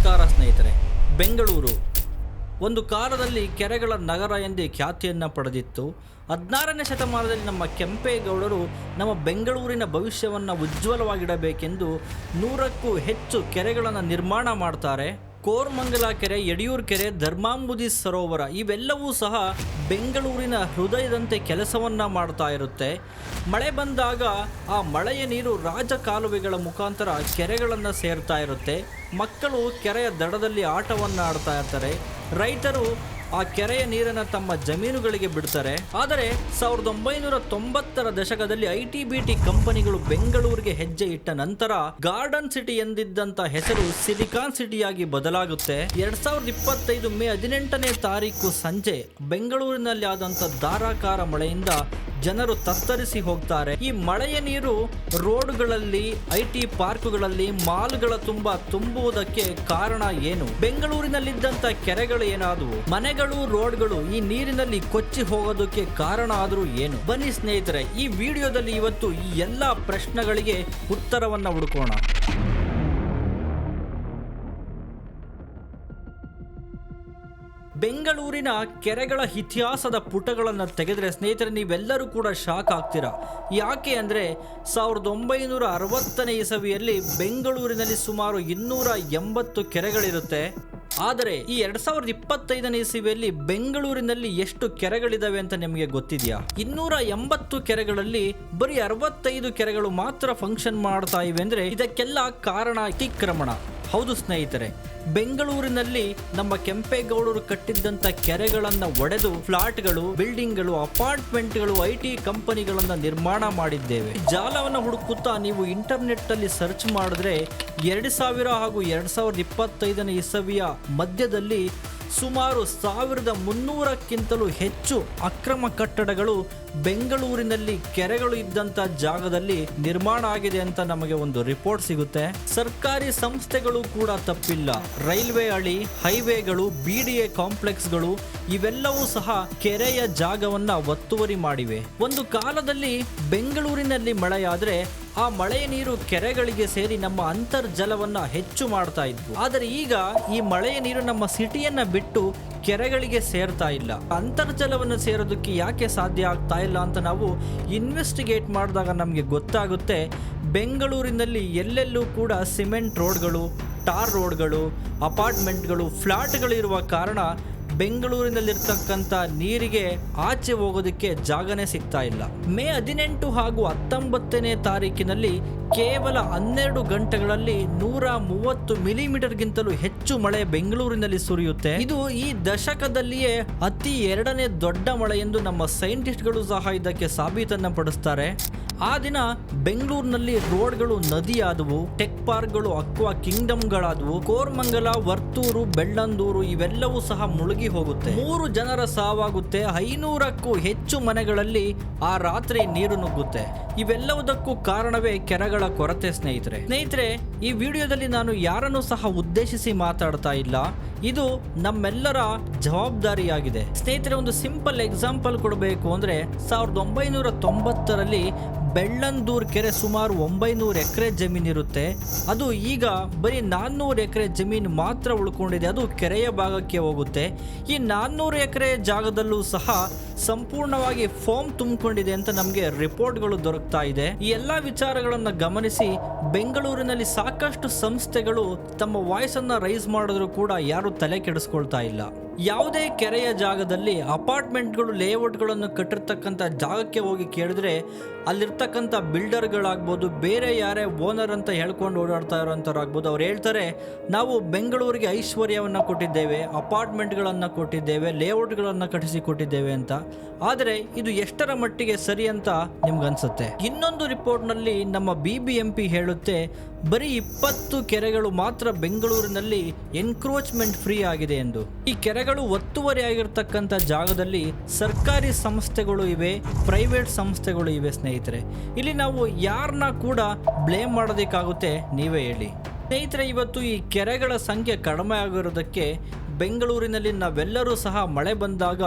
ನಮಸ್ಕಾರ ಸ್ನೇಹಿತರೆ. ಬೆಂಗಳೂರು ಒಂದು ಕಾಲದಲ್ಲಿ ಕೆರೆಗಳ ನಗರ ಎಂದೇ ಖ್ಯಾತಿಯನ್ನು ಪಡೆದಿತ್ತು. 16ನೇ ಶತಮಾನದಲ್ಲಿ ನಮ್ಮ ಕೆಂಪೇಗೌಡರು ನಮ್ಮ ಬೆಂಗಳೂರಿನ ಭವಿಷ್ಯವನ್ನು ಉಜ್ವಲವಾಗಿಡಬೇಕೆಂದು 100ಕ್ಕೂ ಹೆಚ್ಚು ಕೆರೆಗಳನ್ನು ನಿರ್ಮಾಣ ಮಾಡ್ತಾರೆ. ಕೋರಮಂಗಲ ಕೆರೆ, ಯಡಿಯೂರು ಕೆರೆ, ಧರ್ಮಾಂಬುದಿ ಸರೋವರ ಇವೆಲ್ಲವೂ ಸಹ ಬೆಂಗಳೂರಿನ ಹೃದಯದಂತೆ ಕೆಲಸವನ್ನು ಮಾಡ್ತಾ ಇರುತ್ತೆ. ಮಳೆ ಬಂದಾಗ ಆ ಮಳೆಯ ನೀರು ರಾಜಕಾಲುವೆಗಳ ಮುಖಾಂತರ ಕೆರೆಗಳನ್ನು ಸೇರ್ತಾ ಇರುತ್ತೆ. ಮಕ್ಕಳು ಕೆರೆಯ ದಡದಲ್ಲಿ ಆಟವನ್ನು ಆಡ್ತಾ ಇರ್ತಾರೆ. ರೈತರು ಆ ಕೆರೆಯ ನೀರನ್ನು ತಮ್ಮ ಜಮೀನುಗಳಿಗೆ ಬಿಡ್ತಾರೆ. ಆದರೆ 1990ರ ದಶಕದಲ್ಲಿ ITBT ಕಂಪನಿಗಳು ಬೆಂಗಳೂರಿಗೆ ಹೆಜ್ಜೆ ಇಟ್ಟ ನಂತರ ಗಾರ್ಡನ್ ಸಿಟಿ ಎಂದಿದ್ದಂಥ ಹೆಸರು ಸಿಲಿಕಾನ್ ಸಿಟಿಯಾಗಿ ಬದಲಾಗುತ್ತೆ. 2025 ಮೇ 18ನೇ ತಾರೀಕು ಸಂಜೆ ಬೆಂಗಳೂರಿನಲ್ಲಿ ಆದಂಥ ಧಾರಾಕಾರ ಮಳೆಯಿಂದ ಜನರು ತತ್ತರಿಸಿ ಹೋಗ್ತಾರೆ. ಈ ಮಳೆಯ ನೀರು ರೋಡ್ಗಳಲ್ಲಿ, IT ಪಾರ್ಕ್ಗಳಲ್ಲಿ, ಮಾಲ್ಗಳ ತುಂಬುವುದಕ್ಕೆ ಕಾರಣ ಏನು? ಬೆಂಗಳೂರಿನಲ್ಲಿದ್ದಂಥ ಕೆರೆಗಳು ಏನಾದವು? ಮನೆಗಳು, ರೋಡ್ಗಳು ಈ ನೀರಿನಲ್ಲಿ ಕೊಚ್ಚಿ ಹೋಗೋದಕ್ಕೆ ಕಾರಣ ಆದರೂ ಏನು? ಬನ್ನಿ ಸ್ನೇಹಿತರೆ, ಈ ವಿಡಿಯೋದಲ್ಲಿ ಇವತ್ತು ಈ ಎಲ್ಲ ಪ್ರಶ್ನೆಗಳಿಗೆ ಉತ್ತರವನ್ನು ಹುಡುಕೋಣ. ಬೆಂಗಳೂರಿನ ಕೆರೆಗಳ ಇತಿಹಾಸದ ಪುಟಗಳನ್ನು ತೆಗೆದರೆ ಸ್ನೇಹಿತರೆ ನೀವೆಲ್ಲರೂ ಕೂಡ ಶಾಕ್ ಆಗ್ತೀರಾ. ಯಾಕೆ ಅಂದರೆ 1960ನೇ ಇಸವಿಯಲ್ಲಿ ಬೆಂಗಳೂರಿನಲ್ಲಿ ಸುಮಾರು 280 ಕೆರೆಗಳಿರುತ್ತೆ. ಆದರೆ ಈ 2025ನೇ ಇಸವಿಯಲ್ಲಿ ಬೆಂಗಳೂರಿನಲ್ಲಿ ಎಷ್ಟು ಕೆರೆಗಳಿದಾವೆ ಅಂತ ನಿಮಗೆ ಗೊತ್ತಿದೆಯಾ? 280 ಕೆರೆಗಳಲ್ಲಿ ಬರೀ 65 ಕೆರೆಗಳು ಮಾತ್ರ ಫಂಕ್ಷನ್ ಮಾಡ್ತಾ ಇವೆ. ಅಂದರೆ ಇದಕ್ಕೆಲ್ಲ ಕಾರಣ ಅತಿಕ್ರಮಣ. ಹೌದು ಸ್ನೇಹಿತರೆ, ಬೆಂಗಳೂರಿನಲ್ಲಿ ನಮ್ಮ ಕೆಂಪೇಗೌಡರು ಕಟ್ಟಿದ್ದಂಥ ಕೆರೆಗಳನ್ನು ಒಡೆದು ಫ್ಲಾಟ್ಗಳು, ಬಿಲ್ಡಿಂಗ್ಗಳು, ಅಪಾರ್ಟ್ಮೆಂಟ್ಗಳು, IT ಕಂಪನಿಗಳನ್ನು ನಿರ್ಮಾಣ ಮಾಡಿದ್ದೇವೆ. ಜಾಲವನ್ನು ಹುಡುಕುತ್ತಾ ನೀವು ಇಂಟರ್ನೆಟ್ ಅಲ್ಲಿ ಸರ್ಚ್ ಮಾಡಿದ್ರೆ 2000 ಹಾಗೂ 2025ನೇ ಇಸವಿಯ ಮಧ್ಯದಲ್ಲಿ ಸುಮಾರು 1300ಕ್ಕಿಂತಲೂ ಹೆಚ್ಚು ಅಕ್ರಮ ಕಟ್ಟಡಗಳು ಬೆಂಗಳೂರಿನಲ್ಲಿ ಕೆರೆಗಳು ಇದ್ದಂಥ ಜಾಗದಲ್ಲಿ ನಿರ್ಮಾಣ ಆಗಿದೆ ಅಂತ ನಮಗೆ ಒಂದು ರಿಪೋರ್ಟ್ ಸಿಗುತ್ತೆ. ಸರ್ಕಾರಿ ಸಂಸ್ಥೆಗಳು ಕೂಡ ತಪ್ಪಿಲ್ಲ. ರೈಲ್ವೆ ಹಳಿ, ಹೈವೇಗಳು, BDA ಕಾಂಪ್ಲೆಕ್ಸ್ಗಳು ಇವೆಲ್ಲವೂ ಸಹ ಕೆರೆಯ ಜಾಗವನ್ನ ಒತ್ತುವರಿ ಮಾಡಿವೆ. ಒಂದು ಕಾಲದಲ್ಲಿ ಬೆಂಗಳೂರಿನಲ್ಲಿ ಮಳೆಯಾದ್ರೆ ಆ ಮಳೆಯ ನೀರು ಕೆರೆಗಳಿಗೆ ಸೇರಿ ನಮ್ಮ ಅಂತರ್ಜಲವನ್ನ ಹೆಚ್ಚು ಮಾಡ್ತಾ ಇದ್ವು. ಆದರೆ ಈಗ ಈ ಮಳೆಯ ನೀರು ನಮ್ಮ ಸಿಟಿಯನ್ನ ಬಿಟ್ಟು ಕೆರೆಗಳಿಗೆ ಸೇರ್ತಾ ಇಲ್ಲ. ಅಂತರ್ಜಲವನ್ನು ಸೇರೋದಕ್ಕೆ ಯಾಕೆ ಸಾಧ್ಯ ಆಗ್ತಾ ಇಲ್ಲ ಅಂತ ನಾವು ಇನ್ವೆಸ್ಟಿಗೇಟ್ ಮಾಡಿದಾಗ ನಮಗೆ ಗೊತ್ತಾಗುತ್ತೆ. ಬೆಂಗಳೂರಿನಲ್ಲಿ ಎಲ್ಲೆಲ್ಲೂ ಕೂಡ ಸಿಮೆಂಟ್ ರೋಡ್ಗಳು, ಟಾರ್ ರೋಡ್ಗಳು, ಅಪಾರ್ಟ್ಮೆಂಟ್ಗಳು, ಫ್ಲಾಟ್ಗಳು ಇರುವ ಕಾರಣ ಬೆಂಗಳೂರಿನಲ್ಲಿರ್ತಕ್ಕಂಥ ನೀರಿಗೆ ಆಚೆ ಹೋಗೋದಕ್ಕೆ ಜಾಗನೇ ಸಿಗ್ತಾ ಇಲ್ಲ. ಮೇ 18 ಹಾಗೂ 19ನೇ ತಾರೀಕಿನಲ್ಲಿ ಕೇವಲ 12 ಗಂಟೆಗಳಲ್ಲಿ 130 ಮಿಲಿಮೀಟರ್ಗಿಂತಲೂ ಹೆಚ್ಚು ಮಳೆ ಬೆಂಗಳೂರಿನಲ್ಲಿ ಸುರಿಯುತ್ತೆ. ಇದು ಈ ದಶಕದಲ್ಲಿಯೇ ಅತಿ 2ನೇ ದೊಡ್ಡ ಮಳೆ ಎಂದು ನಮ್ಮ ಸೈಂಟಿಸ್ಟ್ಗಳು ಸಹ ಇದಕ್ಕೆ ಸಾಬೀತನ್ನ ಪಡಿಸ್ತಾರೆ. ಆ ದಿನ ಬೆಂಗಳೂರಿನಲ್ಲಿ ರೋಡ್ಗಳು ನದಿಯಾದವು, ಟೆಕ್ ಪಾರ್ಕ್ಗಳು ಅಕ್ವಾ ಕಿಂಗ್ಡಮ್ಗಳಾದವು, ಕೋರಮಂಗಲ, ವರ್ತೂರು, ಬೆಳ್ಳಂದೂರು ಇವೆಲ್ಲವೂ ಸಹ ಮುಳುಗಿ ಹೋಗುತ್ತೆ. 3 ಜನರ ಸಾವಾಗುತ್ತೆ. 500ಕ್ಕೂ ಹೆಚ್ಚು ಮನೆಗಳಲ್ಲಿ ಆ ರಾತ್ರಿ ನೀರು ನುಗ್ಗುತ್ತೆ. ಇವೆಲ್ಲವುದಕ್ಕೂ ಕಾರಣವೇ ಕೆರೆಗಳ ಕೊರತೆ ಸ್ನೇಹಿತರೆ. ಈ ವಿಡಿಯೋದಲ್ಲಿ ನಾನು ಯಾರನ್ನೂ ಸಹ ಉದ್ದೇಶಿಸಿ ಮಾತಾಡ್ತಾ ಇಲ್ಲ. ಇದು ನಮ್ಮೆಲ್ಲರ ಜವಾಬ್ದಾರಿಯಾಗಿದೆ ಸ್ನೇಹಿತರೆ. ಒಂದು ಸಿಂಪಲ್ ಎಕ್ಸಾಂಪಲ್ ಕೊಡಬೇಕು ಅಂದ್ರೆ 1990ರಲ್ಲಿ ಬೆಳ್ಳಂದೂರ್ ಕೆರೆ ಸುಮಾರು 900 ಎಕರೆ ಜಮೀನಿರುತ್ತೆ. ಅದು ಈಗ ಬರೀ 400 ಎಕರೆ ಜಮೀನು ಮಾತ್ರ ಉಳ್ಕೊಂಡಿದೆ. ಅದು ಕೆರೆಯ ಭಾಗಕ್ಕೆ ಹೋಗುತ್ತೆ. ಈ 400 ಎಕರೆ ಜಾಗದಲ್ಲೂ ಸಹ ಸಂಪೂರ್ಣವಾಗಿ ಫೋಮ್ ತುಂಬಿಕೊಂಡಿದೆ ಅಂತ ನಮಗೆ ರಿಪೋರ್ಟ್ಗಳು ದೊರಕ್ತಾ ಇದೆ. ಈ ಎಲ್ಲಾ ವಿಚಾರಗಳನ್ನು ಗಮನಿಸಿ ಬೆಂಗಳೂರಿನಲ್ಲಿ ಸಾಕಷ್ಟು ಸಂಸ್ಥೆಗಳು ತಮ್ಮ ವಾಯ್ಸ್ ಅನ್ನ ರೈಸ್ ಮಾಡಿದ್ರು ಕೂಡ ಯಾರು ತಲೆ ಕೆಡಿಸ್ಕೊಳ್ತಾ ಇಲ್ಲ. ಯಾವುದೇ ಕೆರೆಯ ಜಾಗದಲ್ಲಿ ಅಪಾರ್ಟ್ಮೆಂಟ್ಗಳು, ಲೇಔಟ್ಗಳನ್ನು ಕಟ್ಟಿರ್ತಕ್ಕಂಥ ಜಾಗಕ್ಕೆ ಹೋಗಿ ಕೇಳಿದ್ರೆ ಅಲ್ಲಿರ್ತಕ್ಕಂಥ ಬಿಲ್ಡರ್ಗಳಾಗ್ಬೋದು, ಬೇರೆ ಯಾರೇ ಓನರ್ ಅಂತ ಹೇಳ್ಕೊಂಡು ಓಡಾಡ್ತಾ ಇರೋಂಥವ್ರಾಗ್ಬೋದು, ಅವ್ರು ಹೇಳ್ತಾರೆ ನಾವು ಬೆಂಗಳೂರಿಗೆ ಐಶ್ವರ್ಯವನ್ನು ಕೊಟ್ಟಿದ್ದೇವೆ, ಅಪಾರ್ಟ್ಮೆಂಟ್ಗಳನ್ನು ಕೊಟ್ಟಿದ್ದೇವೆ, ಲೇಔಟ್ಗಳನ್ನು ಕಟ್ಟಿಸಿ ಕೊಟ್ಟಿದ್ದೇವೆ ಅಂತ. ಆದರೆ ಇದು ಎಷ್ಟರ ಮಟ್ಟಿಗೆ ಸರಿ ಅಂತ ನಿಮ್ಗನ್ಸುತ್ತೆ? ಇನ್ನೊಂದು ರಿಪೋರ್ಟ್ನಲ್ಲಿ ನಮ್ಮ BBMP ಹೇಳುತ್ತೆ ಬರೀ 20 ಕೆರೆಗಳು ಮಾತ್ರ ಬೆಂಗಳೂರಿನಲ್ಲಿ ಎನ್ಕ್ರೋಚ್ಮೆಂಟ್ ಫ್ರೀ ಆಗಿದೆ ಎಂದು. ಈ ಕೆರೆಗಳು ಒತ್ತುವರಿ ಆಗಿರ್ತಕ್ಕಂಥ ಜಾಗದಲ್ಲಿ ಸರ್ಕಾರಿ ಸಂಸ್ಥೆಗಳು ಇವೆ, ಪ್ರೈವೇಟ್ ಸಂಸ್ಥೆಗಳು ಇವೆ ಸ್ನೇಹಿತರೆ. ಇಲ್ಲಿ ನಾವು ಯಾರನ್ನ ಕೂಡ ಬ್ಲೇಮ್ ಮಾಡೋದಕ್ಕಾಗುತ್ತೆ? ನೀವೇ ಹೇಳಿ ಸ್ನೇಹಿತರೆ. ಇವತ್ತು ಈ ಕೆರೆಗಳ ಸಂಖ್ಯೆ ಕಡಿಮೆ ಆಗಿರೋದಕ್ಕೆ ಬೆಂಗಳೂರಿನಲ್ಲಿ ನಾವೆಲ್ಲರೂ ಸಹ ಮಳೆ ಬಂದಾಗ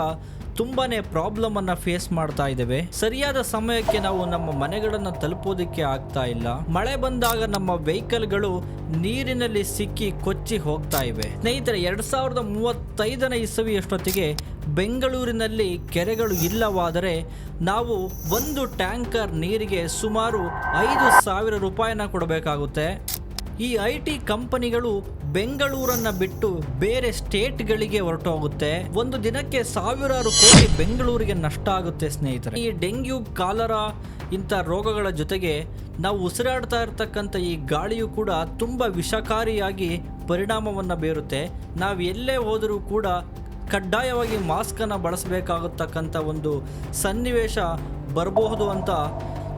ತುಂಬಾನೇ ಪ್ರಾಬ್ಲಮ್ ಅನ್ನ ಫೇಸ್ ಮಾಡ್ತಾ ಇದ್ದೇವೆ. ಸರಿಯಾದ ಸಮಯಕ್ಕೆ ನಾವು ನಮ್ಮ ಮನೆಗಳನ್ನ ತಲುಪೋದಕ್ಕೆ ಆಗ್ತಾ ಇಲ್ಲ. ಮಳೆ ಬಂದಾಗ ನಮ್ಮ ವೆಹಿಕಲ್ಗಳು ನೀರಿನಲ್ಲಿ ಸಿಕ್ಕಿ ಕೊಚ್ಚಿ ಹೋಗ್ತಾ ಇವೆ. ಸ್ನೇಹಿತರೆ, 2035ನೇ ಇಸವಿಯಷ್ಟೊತ್ತಿಗೆ ಬೆಂಗಳೂರಿನಲ್ಲಿ ಕೆರೆಗಳು ಇಲ್ಲವಾದರೆ ನಾವು ಒಂದು ಟ್ಯಾಂಕರ್ ನೀರಿಗೆ ಸುಮಾರು 5,000 ರೂಪಾಯಿನ ಕೊಡಬೇಕಾಗುತ್ತೆ. ಈ IT ಕಂಪನಿಗಳು ಬೆಂಗಳೂರನ್ನ ಬಿಟ್ಟು ಬೇರೆ ಸ್ಟೇಟ್ಗಳಿಗೆ ಹೊರಟೋಗುತ್ತೆ. ಒಂದು ದಿನಕ್ಕೆ ಸಾವಿರಾರು ಕೋಟಿ ಬೆಂಗಳೂರಿಗೆ ನಷ್ಟ ಆಗುತ್ತೆ ಸ್ನೇಹಿತರೆ. ಈ ಡೆಂಗ್ಯೂ, ಕಾಲರಾ ಇಂಥ ರೋಗಗಳ ಜೊತೆಗೆ ನಾವು ಉಸಿರಾಡ್ತಾ ಇರ್ತಕ್ಕಂಥ ಈ ಗಾಳಿಯು ಕೂಡ ತುಂಬ ವಿಷಕಾರಿಯಾಗಿ ಪರಿಣಾಮವನ್ನು ಬೀರುತ್ತೆ. ನಾವು ಎಲ್ಲೇ ಹೋದರೂ ಕೂಡ ಕಡ್ಡಾಯವಾಗಿ ಮಾಸ್ಕನ್ನು ಬಳಸಬೇಕಾಗತಕ್ಕಂಥ ಒಂದು ಸನ್ನಿವೇಶ ಬರಬಹುದು ಅಂತ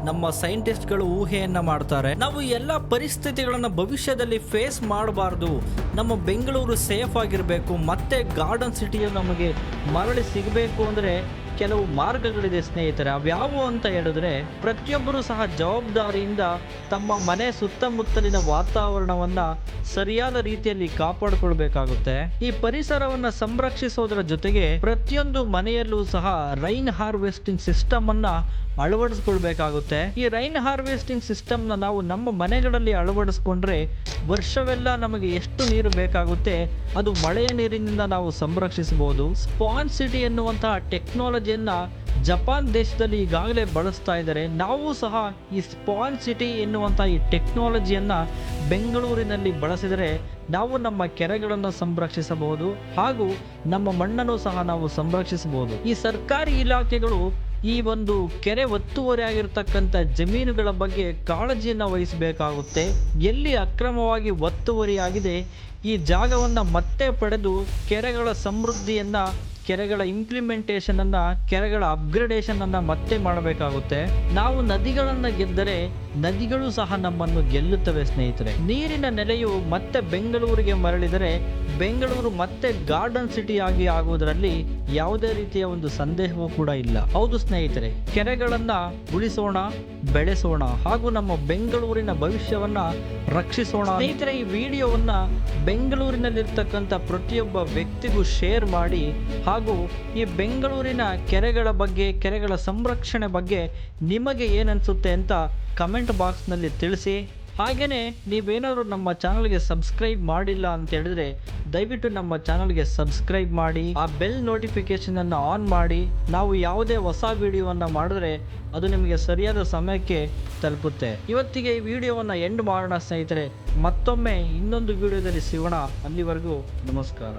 ನಮ್ಮ ಸೈಂಟಿಸ್ಟ್ಗಳು ಊಹೆಯನ್ನು ಮಾಡ್ತಾರೆ. ನಾವು ಎಲ್ಲ ಪರಿಸ್ಥಿತಿಗಳನ್ನು ಭವಿಷ್ಯದಲ್ಲಿ ಫೇಸ್ ಮಾಡಬಾರ್ದು. ನಮ್ಮ ಬೆಂಗಳೂರು ಸೇಫ್ ಆಗಿರಬೇಕು, ಮತ್ತೆ ಗಾರ್ಡನ್ ಸಿಟಿಯು ನಮಗೆ ಮರಳಿ ಸಿಗಬೇಕು ಅಂದರೆ ಕೆಲವು ಮಾರ್ಗಗಳಿದೆ ಸ್ನೇಹಿತರೆ. ಅವ್ಯಾವು ಅಂತ ಹೇಳಿದ್ರೆ, ಪ್ರತಿಯೊಬ್ಬರೂ ಸಹ ಜವಾಬ್ದಾರಿಯಿಂದ ತಮ್ಮ ಮನೆ ಸುತ್ತಮುತ್ತಲಿನ ವಾತಾವರಣವನ್ನು ಸರಿಯಾದ ರೀತಿಯಲ್ಲಿ ಕಾಪಾಡಿಕೊಳ್ಬೇಕಾಗುತ್ತೆ. ಈ ಪರಿಸರವನ್ನು ಸಂರಕ್ಷಿಸೋದರ ಜೊತೆಗೆ ಪ್ರತಿಯೊಂದು ಮನೆಯಲ್ಲೂ ಸಹ ರೈನ್ ಹಾರ್ವೆಸ್ಟಿಂಗ್ ಸಿಸ್ಟಮ್ ಅನ್ನ ಅಳವಡಿಸ್ಕೊಳ್ಬೇಕಾಗುತ್ತೆ. ಈ ರೈನ್ ಹಾರ್ವೆಸ್ಟಿಂಗ್ ಸಿಸ್ಟಮ್ನ ನಾವು ನಮ್ಮ ಮನೆಗಳಲ್ಲಿ ಅಳವಡಿಸ್ಕೊಂಡ್ರೆ ವರ್ಷವೆಲ್ಲ ನಮಗೆ ಎಷ್ಟು ನೀರು ಬೇಕಾಗುತ್ತೆ ಅದು ಮಳೆಯ ನೀರಿನಿಂದ ನಾವು ಸಂರಕ್ಷಿಸಬಹುದು. ಸ್ಪಾಂಜ್ ಸಿಟಿ ಎನ್ನುವಂತಹ ಟೆಕ್ನಾಲಜಿಯನ್ನ ಜಪಾನ್ ದೇಶದಲ್ಲಿ ಈಗಾಗಲೇ ಬಳಸ್ತಾ ಇದ್ದಾರೆ. ನಾವು ಸಹ ಈ ಸ್ಪಾಂಜ್ ಸಿಟಿ ಎನ್ನುವಂತಹ ಈ ಟೆಕ್ನಾಲಜಿಯನ್ನ ಬೆಂಗಳೂರಿನಲ್ಲಿ ಬಳಸಿದರೆ ನಾವು ನಮ್ಮ ಕೆರೆಗಳನ್ನು ಸಂರಕ್ಷಿಸಬಹುದು ಹಾಗೂ ನಮ್ಮ ಮಣ್ಣನ್ನು ಸಹ ನಾವು ಸಂರಕ್ಷಿಸಬಹುದು. ಈ ಸರ್ಕಾರಿ ಇಲಾಖೆಗಳು ಈ ಒಂದು ಕೆರೆ ಒತ್ತುವರಿ ಆಗಿರ್ತಕ್ಕಂಥ ಜಮೀನುಗಳ ಬಗ್ಗೆ ಕಾಳಜಿಯನ್ನು ವಹಿಸಬೇಕಾಗುತ್ತೆ. ಎಲ್ಲಿ ಅಕ್ರಮವಾಗಿ ಒತ್ತುವರಿಯಾಗಿದೆ ಈ ಜಾಗವನ್ನು ಮತ್ತೆ ಪಡೆದು ಕೆರೆಗಳ ಸಮೃದ್ಧಿಯನ್ನು, ಕೆರೆಗಳ ಇಂಪ್ಲಿಮೆಂಟೇಷನ್ ಅನ್ನ, ಕೆರೆಗಳ ಅಪ್ಗ್ರೇಡೇಷನ್ ಅನ್ನ ಮತ್ತೆ ಮಾಡಬೇಕಾಗುತ್ತೆ. ನಾವು ನದಿಗಳನ್ನ ಗೆದ್ದರೆ ನದಿಗಳು ಸಹ ನಮ್ಮನ್ನು ಗೆಲ್ಲುತ್ತವೆ ಸ್ನೇಹಿತರೆ. ನೀರಿನ ನೆಲೆಯು ಮತ್ತೆ ಬೆಂಗಳೂರಿಗೆ ಮರಳಿದರೆ ಬೆಂಗಳೂರು ಮತ್ತೆ ಗಾರ್ಡನ್ ಸಿಟಿ ಆಗಿ ಆಗುವುದರಲ್ಲಿ ಯಾವುದೇ ರೀತಿಯ ಒಂದು ಸಂದೇಹವೂ ಕೂಡ ಇಲ್ಲ. ಹೌದು ಸ್ನೇಹಿತರೆ, ಕೆರೆಗಳನ್ನ ಉಳಿಸೋಣ, ಬೆಳೆಸೋಣ ಹಾಗೂ ನಮ್ಮ ಬೆಂಗಳೂರಿನ ಭವಿಷ್ಯವನ್ನ ರಕ್ಷಿಸೋಣ. ಸ್ನೇಹಿತರೆ, ಈ ವಿಡಿಯೋವನ್ನ ಬೆಂಗಳೂರಿನಲ್ಲಿರ್ತಕ್ಕಂಥ ಪ್ರತಿಯೊಬ್ಬ ವ್ಯಕ್ತಿಗೂ ಶೇರ್ ಮಾಡಿ ಹಾಗೂ ಈ ಬೆಂಗಳೂರಿನ ಕೆರೆಗಳ ಬಗ್ಗೆ, ಕೆರೆಗಳ ಸಂರಕ್ಷಣೆ ಬಗ್ಗೆ ನಿಮಗೆ ಏನನ್ಸುತ್ತೆ ಅಂತ ಕಮೆಂಟ್ ಬಾಕ್ಸ್ನಲ್ಲಿ ತಿಳಿಸಿ. ಹಾಗೆಯೇ ನೀವೇನಾದರೂ ನಮ್ಮ ಚಾನಲ್ಗೆ ಸಬ್ಸ್ಕ್ರೈಬ್ ಮಾಡಿಲ್ಲ ಅಂತ ಹೇಳಿದ್ರೆ ದಯವಿಟ್ಟು ನಮ್ಮ ಚಾನಲ್ಗೆ ಸಬ್ಸ್ಕ್ರೈಬ್ ಮಾಡಿ, ಆ ಬೆಲ್ ನೋಟಿಫಿಕೇಶನ್ ಅನ್ನು ಆನ್ ಮಾಡಿ. ನಾವು ಯಾವುದೇ ಹೊಸ ವಿಡಿಯೋವನ್ನು ಮಾಡಿದ್ರೆ ಅದು ನಿಮಗೆ ಸರಿಯಾದ ಸಮಯಕ್ಕೆ ತಲುಪುತ್ತೆ. ಇವತ್ತಿಗೆ ಈ ವಿಡಿಯೋವನ್ನು ಎಂಡ್ ಮಾಡೋಣ ಸ್ನೇಹಿತರೆ. ಮತ್ತೊಮ್ಮೆ ಇನ್ನೊಂದು ವಿಡಿಯೋದಲ್ಲಿ ಸಿಗೋಣ. ಅಲ್ಲಿವರೆಗೂ ನಮಸ್ಕಾರ.